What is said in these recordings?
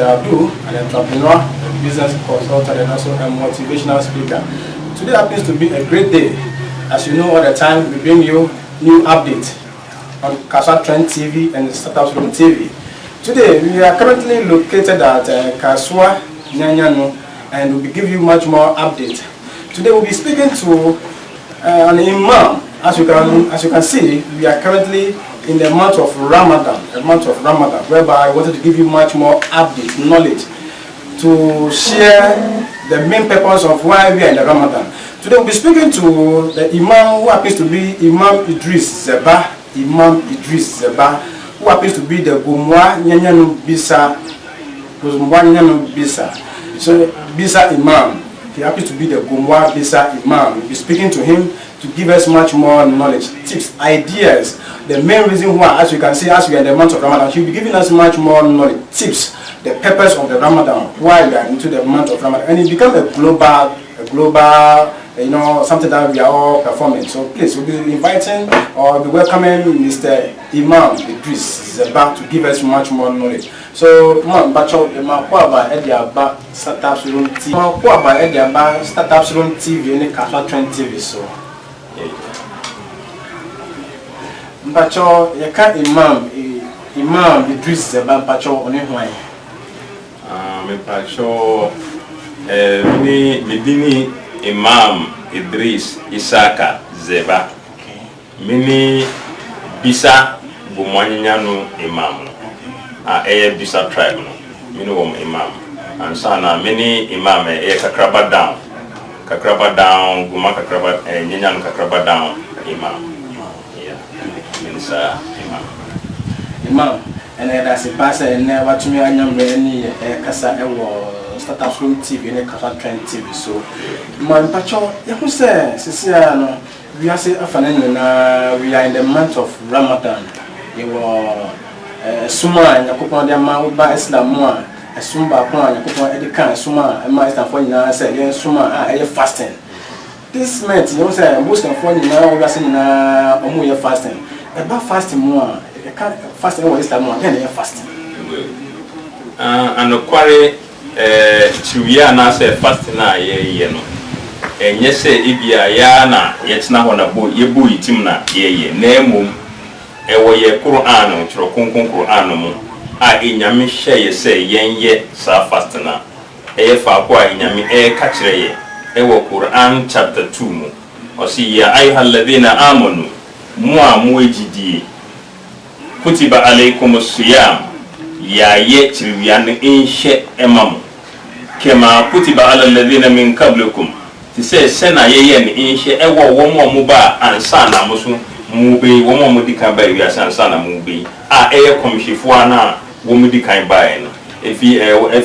Mr. Abdul, an entrepreneur, a business consultant, and also a motivational speaker. Today happens to be a great day. As you know, all the time we bring you new updates on KasoaTrendTV and StartupsRoomTV. Today we are currently located at Nyanyano, and we'll be giving you much more updates. Today we'll be speaking to an imam. As you can see, we are currently in the month of Ramadan, whereby I wanted to give you much more update, knowledge, to share the main purpose of why we are in the Ramadan. Today we'll be speaking to the imam who happens to be Imam Idris Zabah, who happens to be the Gomoa Nyanyano Blsa. So Blsa Imam, he happens to be the Gomoa Blsa Imam. We'll be speaking to him to give us much more knowledge, tips, ideas. The main reason why, as you can see, as we are in the month of Ramadan, he'll be giving us much more knowledge, tips, the purpose of the Ramadan, why we are into the month of Ramadan, and it becomes a global, something that we are all performing. So please, we'll be inviting or be welcoming Mr. Imam Idris Zabah to give us much more knowledge. So, Imam Bacho, Imam Kwaba Ediaba StartupsRoomTV, StartupsRoomTV, and KasoaTrendTV. So. Bacho, you can't Imam Idris Zabah Bacho on him. Me Bacho, Medini Imam Idris Ishaaq Zabah. Mini Bisa Nyanyano Imam. Blsa tribe, imam. And sana many imam kakraba down, Guma kakraba Nyanyano kakraba down imam. Yeah, Blsa imam. Imam, and that's a pastor and never to me. I am any Kasa StartupsRoomTV and KasoaTrendTV. So, my pacho, you say, Cecilia, we are saying we are in the month of Ramadan. You were Suma and Yakupon de Mauba Islamua, a Sumba Pon, Yakupon Edikan, Suma, and my Staffona said, Suma, I fasting. This meant, you say, most of one now, we are saying, Omuya fasting. About fasting more, fasting was Islamua, then they are fasting. And the quarry, Chiviana said, fasting, and yes, say, Ibia Yana, yet now on a boat, Yebu Timna, ye, name. Ewo ye Quran chiro konkon Quran mu a enyame hye say yenye sa fastna fa ko a enyame ka kire ye ewo Quran chapter 2 mu o si ya ayyuhalladhina amanu mu ejidie kutiba alaykumus siyam ya ye chiriwian enhye emam kema kutiba alal ladhina min qablikum ti say sena ye ne enhye ewo wo mu ba ansa na musu Mubi, woman Mudika by Yasan Mubi, Commissioner, Womudika by if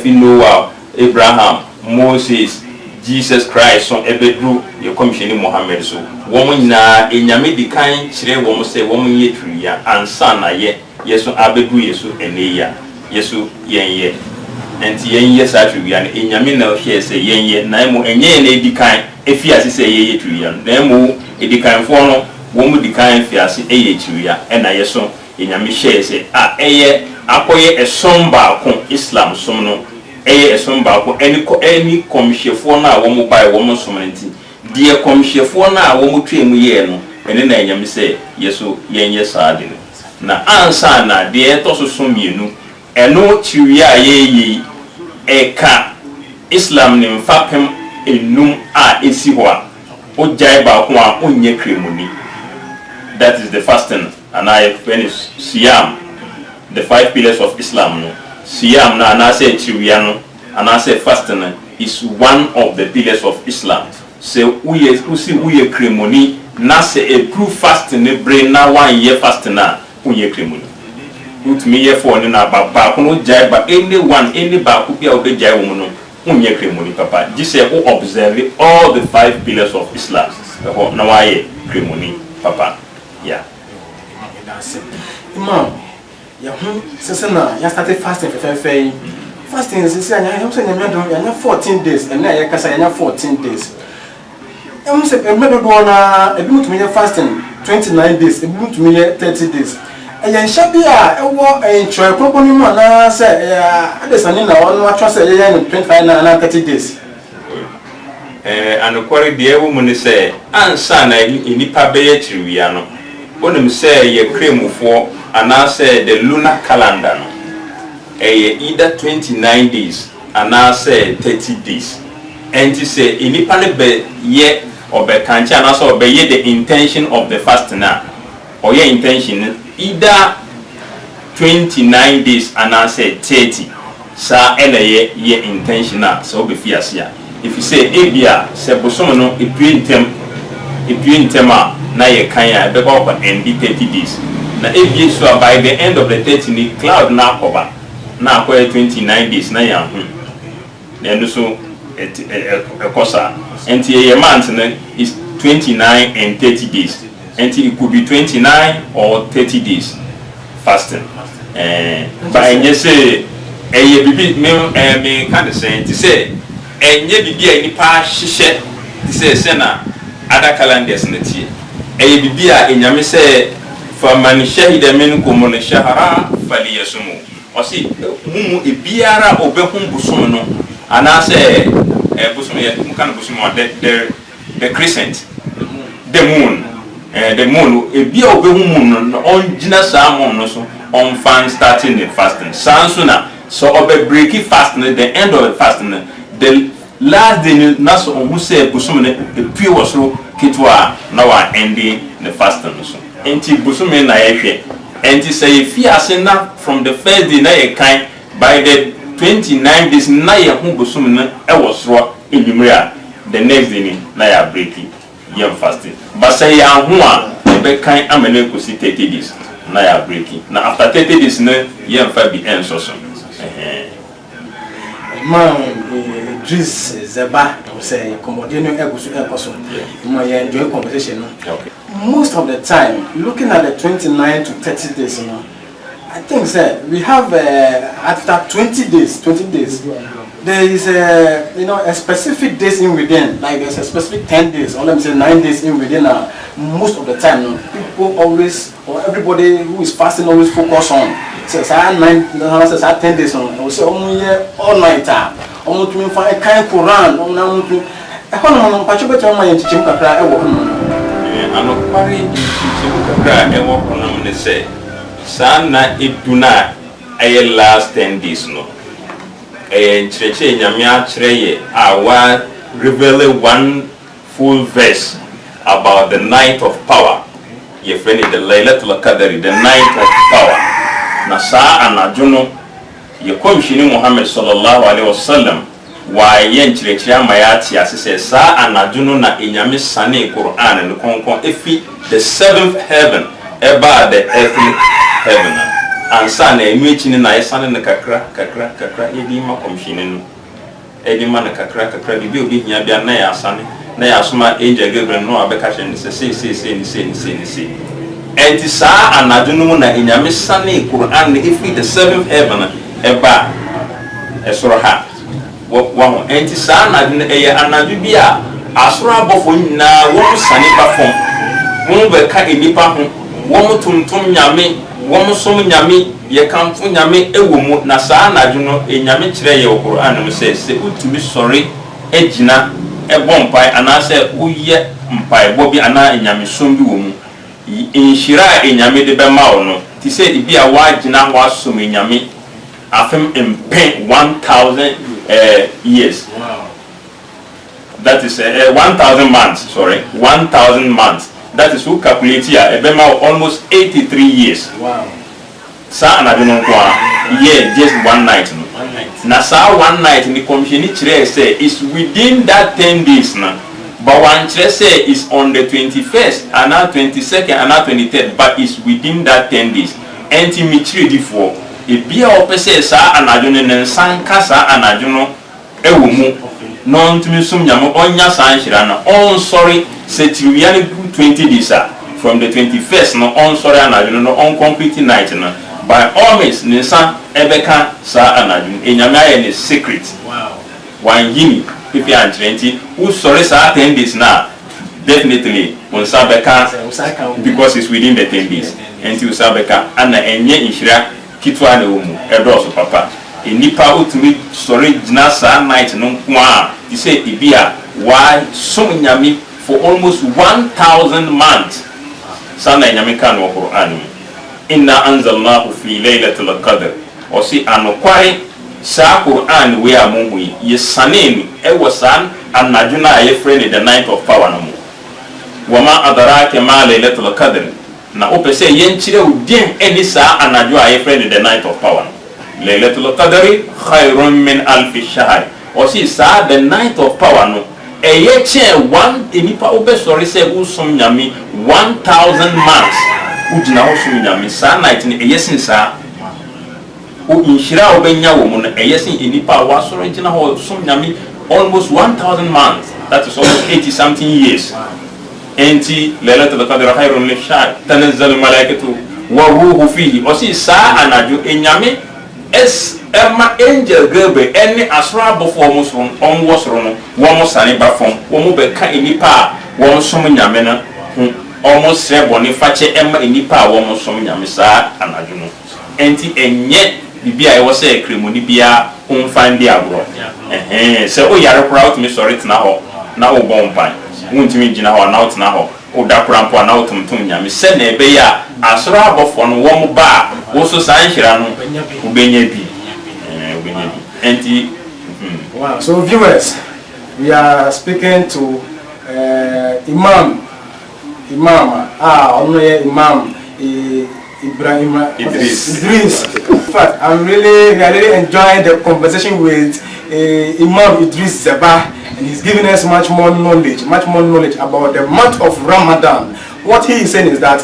you Noah, Abraham, Moses, Jesus Christ, on every group, your commissioning Mohammed. So, woman na in Yamidi kind, Chile woman say, woman ye tree, and son, ye, yes, Abedu, yesu, and yesu, yen, and yes, actually, and in Yamina, here say, yen, Namo, and yen, kind, if he has say, ye tree, and Nemo, it kind for womu di kan fiase chiria e na yeso enyame hye se akoye esomba ko Islam som no esomba ko any komhyiefo na womu bai womu somnti die komhyiefo na womu twemu ye no ene na enyame se yeso yenye saade na ansa na de to so somienu eno chiria ye eka Islam ni mfapem enum esi ho a ojai ba ko a onye kremuni. That is the fasting, and I finish Siyam, the 5 pillars of Islam. Siyam, and I say Chiriano, and I say fasting is one of the pillars of Islam. So we see ceremony, na say a true fasting, brain now 1 year fasting na we ceremony. Put me here for na ba kuno jai ba anyone any ba ku bia obe jai wo no we ceremony papa. This say who observe all the 5 pillars of Islam. Na why ceremony papa. Yeah. Imam, since now you started fasting for fasting is you 14 days, and now you 14 days. I say a fasting 29 days, a 30 days. and Shabia, a try properly, man, say, I just need no trust 25 and 30 days. And the query the woman say, and son, in Nipa Bay Triviano. One of them say, ye cream for, and I say the lunar calendar. Either 29 days, and I say 30 days. And to say, in Nipa Bay, ye or be can't and also be the intention of the fast now. Or your intention, either 29 days, and I say 30. Sa ye intentional, so be fierce here. If you say Abia, say Bosono, if you in Tema, na ye kaya, be go and be 30 days. Na Abia, so by the end of the 30, cloud now cover. Now, 29 days, na ya. Then so a cosa. And a month is 29 and 30 days. And it could be 29 or 30 days fasting. But I say, a baby, me can't say, to say. And yet, be any part she said, Sena, other calendars in the tea. A bibia in Yamise for Manisha, the men common Shahara, Falia Sumu. Or see, Mumu, a biara or Behum Busuno, and I say, Busum, can Busum, the crescent, the moon, a beer of Behum on Gina Salmon, on fan starting the fasting. Sansuna, so of a breaky fasting at the end of the fasting. The last day, Naso who said Busumene, the pure so Kitwa, now are ending the fasting. Anti Busumene, and say, if you are sent up from the first day, na kind by the 29 days, Naya who Busumene, I was raw in the the next day, Naya breaking, young fasting. But say, Yahua, the kind Amene could see 30 days, Naya breaking. Now, after 30 days, young Fabi ends also. Idris Zabah say Comodiano Egusu Ecoson. You enjoy conversation. Okay. Most of the time, looking at the 29 to 30 days, I think we have after 20 days, there is a specific days in within, like there's a specific 10 days, or let me say 9 days in within. Most of the time, people always, or everybody who is fasting always focus on. Says I 10 days on, I will say all night. Almost to find a kind Quran, or now to a honor, Pachuba, my Chimka, I walk on. I'm not quite Chimka, I walk on the say. Sana, it do not a last 10 days, no. A Cheche, Yamia Treye, I want reveal one full verse about the night of power. Your friend is the Laylatul Qadr, the night of power. Nasa and Ajuno. Yekomshini Muhammad sallallahu alaihi wasallam wa yenchirechia mayati asese sa anajuno na inyame sane Quran no konkon efi the 7th heaven eba the earthly heaven ansa na enuechini na yesane na kakra edi ma komshini no edi ma na kakra bibi obi hia bia na ya asane na ya soma angel Gabriel no abeka hye ni se enti sa anajuno na inyame sane Quran efi the 7th heaven eba esoro ha wo enti sa na eye anadu bia asoro abofo nyina wo sane ba fon wo be ka enipa ho wo tuntum nyame wo som nyame ye kamfo nyame ewo mu na sa anadu no enyame kire ye Quran no se utumi sori ejina ebompai anase uye mpai bobi ana enyame som bi wo mu inshira enyame de be ma wo no ti se bia wa gina wa som enyame afem in 1,000 years. Wow. That is 1,000 months. Sorry, 1,000 months. That is who calculate here. Almost 83 years. Wow. Sa anadino kwa yeah, just one night. One night. Na sa one night in the commission say is within that 10 days na. But one say is on the 21st, and now 22nd, and now 23rd. But it's within that 10 days. Enti mitri di for. Ebia opese sa anajuno nensan kasa anajuno ewumu no ntumi sum nyamo onya san hira na on sorry setiriani 20 days from the 21st no on sorry anajuno no on complete night no by all means nensan ebeka sa anajuno enyame aye ne secret. Wow. One yini pipi antrenti who sorry sa 10 days na definitely on Sabeka because it's within the 10 days. Until Sabeka and enye inshira kitwa na umu edoso papa. Enipa utumi sorry nasa night no kwa. You say ibia why so nyami for almost 1,000 months. Sana nyami kan wa Qur'an. Inna anzalnahu fi laylatil qadr. Osi anokware sa Qur'an we amungu yesane e wasan anajuna ye friend the night of power no. Wama adaraka ma laylatul qadr na opese yenchire udien eni sa anaju aye friend the night of power. Laylatul qadri khairun min alf shahr. Osi sa the night of power no eye che one enipa obesori se usum nyami 1,000 months udina usum nyami sa night ni eye sin sa o inshira obenya wo mu no eye sin enipa wasoro ngina ho usum nyami almost 1,000 months. That is almost 80 something years. Enti Laylatul Qadr khairun min shahr tanazzalu malaikatu wa ruhu fihi. Osi sa anaju enyame es ema angel gebe eni asra before musun on wasro no wo mo sane ba fom wo mo be ka enipa wo som nyame na almost se boni fache ema enipa wo mo som nyame sa anaju no. Enti enye bibia e wo se kremoni bia on fandi agro se o yare crowd me sorry tna ho na wo bon pan wuntimi gina ho na otna ho o da krampo na otumtum nyame se na ebe ya asoro abofo no wo mo ba wo so san hira no ubenya bi enti wow. So viewers, we are speaking to imam imam Idris. In fact, we are really enjoying the conversation with Imam Idris Zabah, and he's giving us much more knowledge about the month of Ramadan. What he is saying is that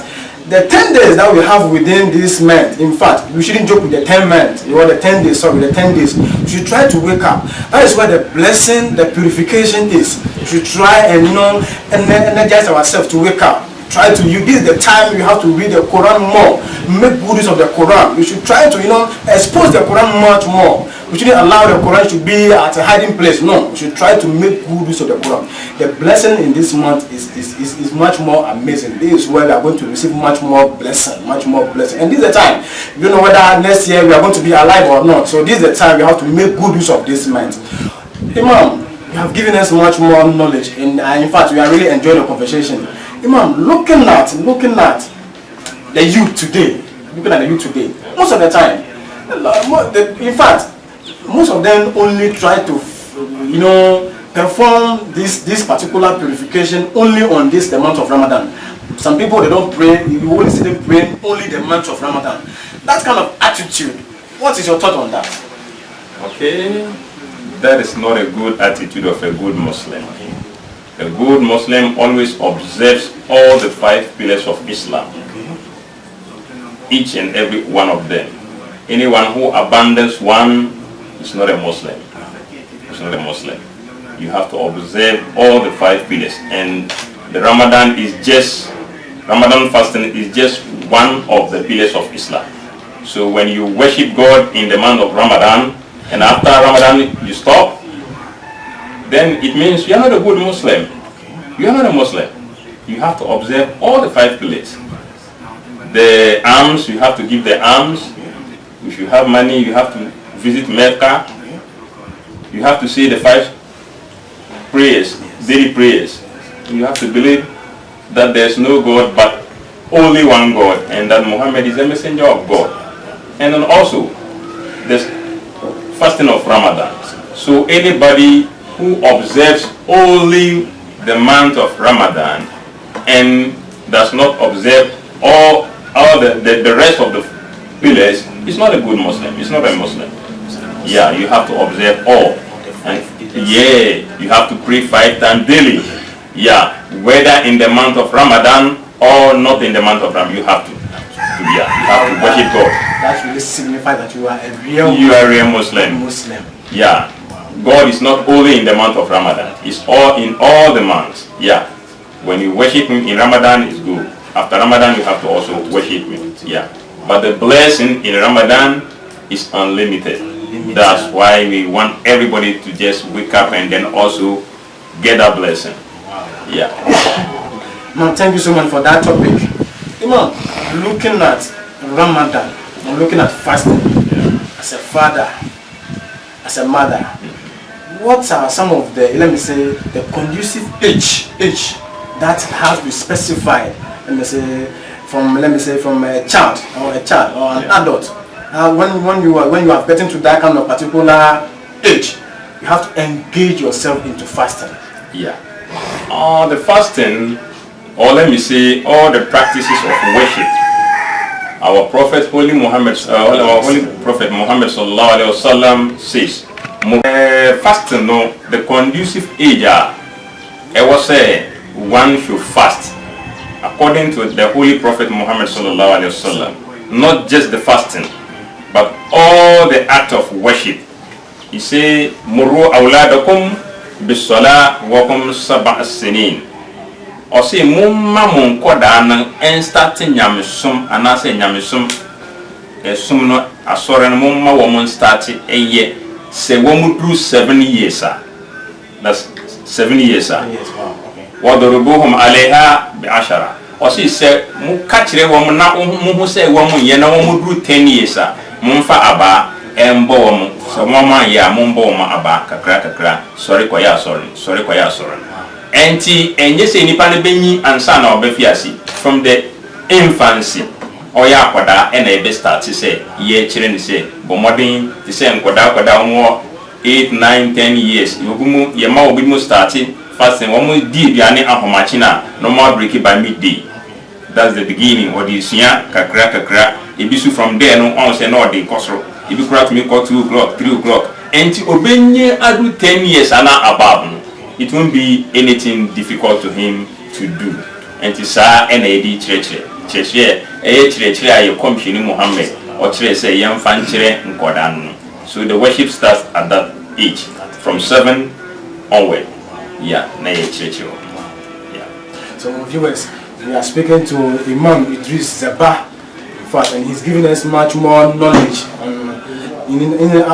the 10 days that we have within this month, in fact, we shouldn't joke with the 10 months, the 10 days, sorry, the 10 days. We should try to wake up. That is where the blessing, the purification is. We should try and energize ourselves to wake up. Try to use the time you have to read the Quran more, make good use of the Quran. You should try to expose the Quran much more. We shouldn't allow the Quran to be at a hiding place. No, we should try to make good use of the Quran. The blessing in this month is much more amazing. This is where we are going to receive much more blessing. And this is the time. You know whether next year we are going to be alive or not. So this is the time we have to make good use of this month. Imam, you have given us much more knowledge, and in fact, we are really enjoying the conversation. Imam, looking at the youth today, most of the time, in fact, most of them only try to, perform this particular purification only on the month of Ramadan. Some people, they don't pray, you only see them praying only the month of Ramadan. That kind of attitude, what is your thought on that? Okay, that is not a good attitude of a good Muslim. A good Muslim always observes all the 5 pillars of Islam, each and every one of them. Anyone who abandons one is not a Muslim. It's not a Muslim. You have to observe all the 5 pillars, and the Ramadan fasting is just one of the pillars of Islam. So when you worship God in the month of Ramadan, and after Ramadan you stop, then it means you are not a good Muslim. You are not a Muslim. You have to observe all the 5 pillars. The alms, you have to give the alms. If you have money, you have to visit Mecca. You have to say the 5 prayers, daily prayers. You have to believe that there is no God but only one God, and that Muhammad is a messenger of God. And then also, there's fasting of Ramadan. So anybody who observes only the month of Ramadan and does not observe all the rest of the pillars is not a good Muslim. It's not a Muslim. Yeah, you have to observe all. And you have to pray 5 times daily. Yeah, whether in the month of Ramadan or not in the month of Ramadan, you have to worship God. That really signifies that you are a real Muslim. Yeah. God is not only in the month of Ramadan, it's all in all the months. Yeah. When you worship Him in Ramadan, it's good. After Ramadan, you have to also worship Him. Yeah. But the blessing in Ramadan is unlimited. That's why we want everybody to just wake up and then also get that blessing. Yeah. Man, thank you so much for that topic. Imam, looking at Ramadan, I'm looking at fasting as a father, as a mother. What are some of the, let me say, the conducive age that has to be specified? Let me say from a child or an adult. When you are getting to that kind of particular age, you have to engage yourself into fasting. Yeah. The fasting, or let me say, all the practices of worship. Our Prophet, Holy Prophet Muhammad sallallahu alaihi wasallam says, fasting, no, the conducive age, I was say one should fast according to the Holy Prophet Muhammad sallallahu alaihi wasallam. Not just the fasting, but all the act of worship. He say, "Muru awladakum bis-salah wa kum sab'a sinin." Or say, "Mumma mun kodan and starting nyamisum anase nyamisum esumno asoren mumma woman starting a year." Say woman do 7 years, sir. That's 7 years, sir. Wadurubuhum aleha bi ashara. Or say mu kachire woman na mu say woman ye na woman do 10 years, sir. Mumfa aba embo woman. So mama ya mumbo ma aba kakra. Sorry kwa ya sorry. Enti enye se nipa ne benyi ansa na obefiasi from the infancy. Oya akwada e na ebe start say ye kire ni say bomodin ti say nkwada omo 8 9 10 years yogumu ye ma obimu start fasting omo di biane ahomachi na normal break by midday. That's the beginning or the sia kakra ebisu from there no on say no dey kosro ebi kura to me call 2 o'clock 3 o'clock enti obenye adu 10 years ana above no, it won't be anything difficult to him to do. Enti sa ena edi chire aye komshini Muhammad or chire say yamfa nchire nkoda no. So the worship starts at that age from 7 onward. Yeah, na ye chire. Yeah. So viewers, we are speaking to Imam Idris Zabah, in fact, and he's giving us much more knowledge.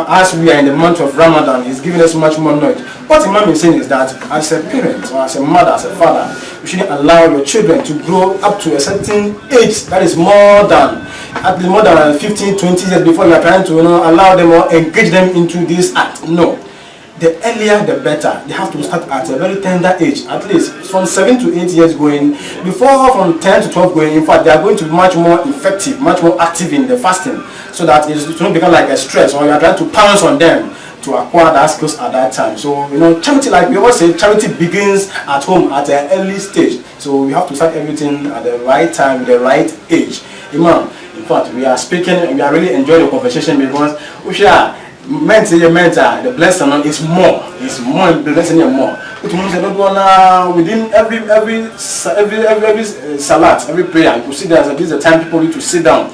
As we are in the month of Ramadan, he's giving us much more knowledge. What Imam is saying is that as a parent, or as a mother, as a father, you shouldn't allow your children to grow up to a certain age that is more than 15, 20 years before you are trying to allow them or engage them into this act. No. The earlier the better. They have to start at a very tender age, at least from 7 to 8 years going, before from 10 to 12 going. In fact, they are going to be much more effective, much more active in the fasting, so that it won't become like a stress or you are trying to pounce on them to acquire that skills at that time. So, charity, like we always say, charity begins at home at an early stage. So we have to start everything at the right time, the right age. Imam, in fact, we are speaking, we are really enjoying the conversation because we share the Blsa is more. It's more, the blessing is more. Which means that within every salat, every prayer, you see there's a time people need to sit down.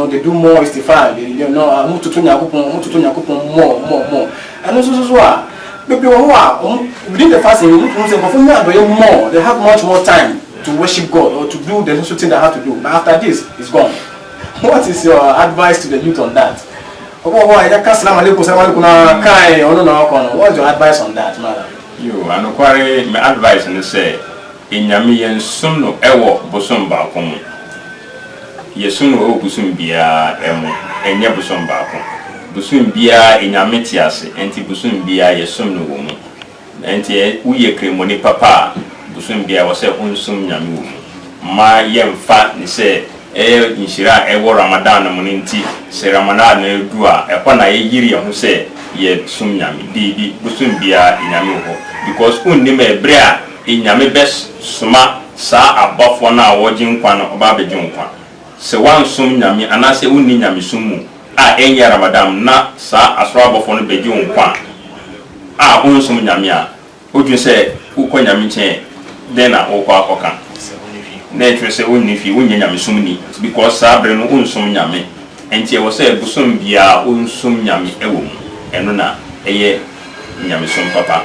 They do more istighfar. Move to more. And also, people who are within the fasting, more. They have much more time to worship God or to do the necessary thing they have to do. But after this, it's gone. What is your advice to the youth on that? What's your advice on that, madam? My advice and say in Yami and Suno Ewo Bosom Bakum. Yesuno Busum Bia and Yabusum Bakum. Busum Bia in Yamitias, anti Busum Bia, Yesumno woman. Anti we cremoni papa, Busum Bia was a unsum Yamu. My young fat, say. Inshira ewo Ramadan na muninti se Ramadan na edua e kwa na yiri ho se ye sum nyame di busum bia nyame ho because unni me ebre a nyame bes suma sa abafo na woji nkwa na oba beji nkwa se wan sum nyame anase unni nyame sumu a enya Ramadan na sa asro abafo no beji nkwa a unsum nyame a odun se ukọ nyame chen den na okọ akoka nature say unifi unyanya sumni because sabre no unsum nyame enti e wo say busum bia unsum nyame ewo mu eno na eye nyame sum papa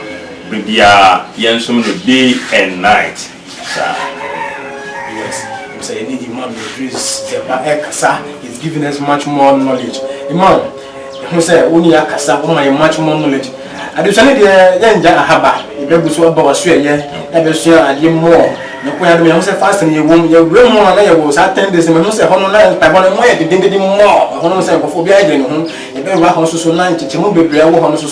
bia yensum no day and night sa yes you say need Imam Idris Zabah Kasa is giving us much more knowledge. Imam you say uni ya kasa o much more knowledge additionally the yenja ahaba be so about so ye e be so ade more no ko ya me say fasting ye wom ye wom na ye wo sa 10 days me say hono na ta bono mo ye de more hono say ko fo bi agre no ho e be wa ho so na ncheche mo bebre wo hono so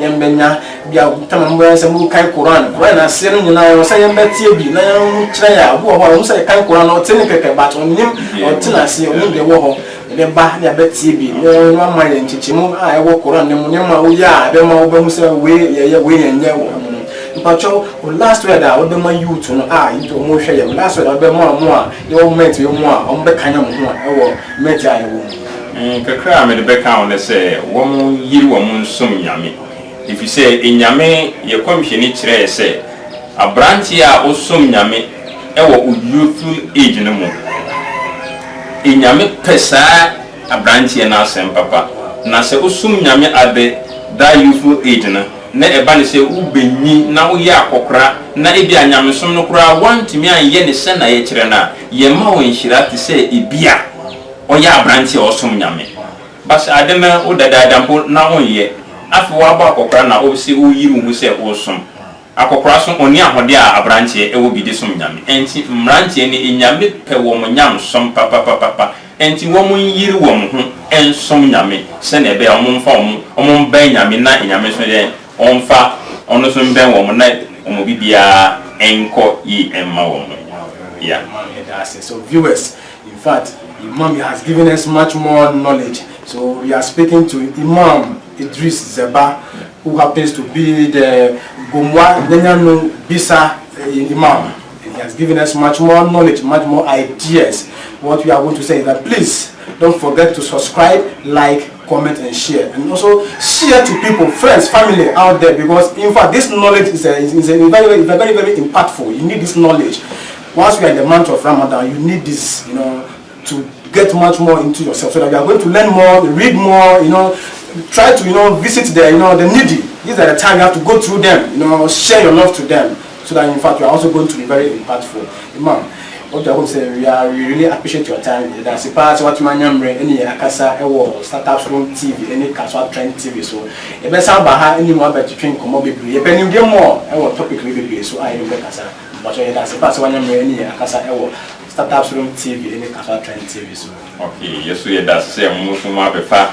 ye mbenya bia tama mo say mo kan Quran na se no nyina yo say ye mbetie bi na ye kire ya wo ho mo say kan Quran no tene keke ba to nim o tena se o nim de wo ho e ba na betie bi no ma ye ncheche mo a ye wo Quran ne mo ne ma wo ya be ma wo be mo say we ye nye wo Pacho, last week that would be my youth no into mo hwe last week that be mo a your mate you mo a on be kanya mo ho e wo mate ayi wo kakra me de be kan on say wo mo yiri wo mo nsom nyame if you say enyame ye komhwe kire say abranti a osom nyame e wo youthful age no mo enyame pesa abranti na asem papa na se osom nyame ade that youthful age no na eba ne se ubenyi na wo ye akokora na ebi anyamesom no kora wantimi anye ne se na ye kire na ye ma wo nhira te se ebia oye abranti osom nyame bas adema wo dada mpo na wo ye afi wo aba akokora na wo se wo yiri wo se wo som akokora so oni ahode a abranti e wo bi de som nyame enti mranti ne enyame pe wo mo nyam som papa enti wo mo yiri wo mo ho ensom nyame se na ebe o mo mfa o mo ba nyame na enyame so ye onfa ono so mben wo mo na omo bibia enko yi emma wo mo yeah so viewers in fact Imam has given us much more knowledge, so we are speaking to Imam Idris Zabah, who happens to be the Gomoa Nyanyano Blsa Imam. He has given us much more knowledge, much more ideas. What we are going to say is that please don't forget to subscribe, like, comment and share, and also share to people, friends, family out there, because in fact this knowledge is very impactful. You need this knowledge. Once we are in the month of Ramadan, you need this, to get much more into yourself, so that you are going to learn more, read more, try to visit the needy. These are the time you have to go through them, share your love to them, so that in fact you are also going to be very impactful. Imam, what I would say, we really appreciate your time. That's a part of what my name any Akasa Startups Room TV, any KasoaTrendTV. So if there's any more about train commodity, if any more topic will be so I remember Kasa. But that's a part of what my name any Akasa Startups Room TV, any KasoaTrendTV. So okay, yes, we that's say most of my befa,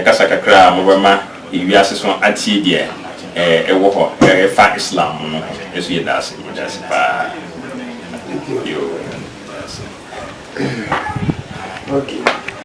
Kasa Kakra, Mobama, if you ask us anti dear, a fa Islam, yes, we that's okay.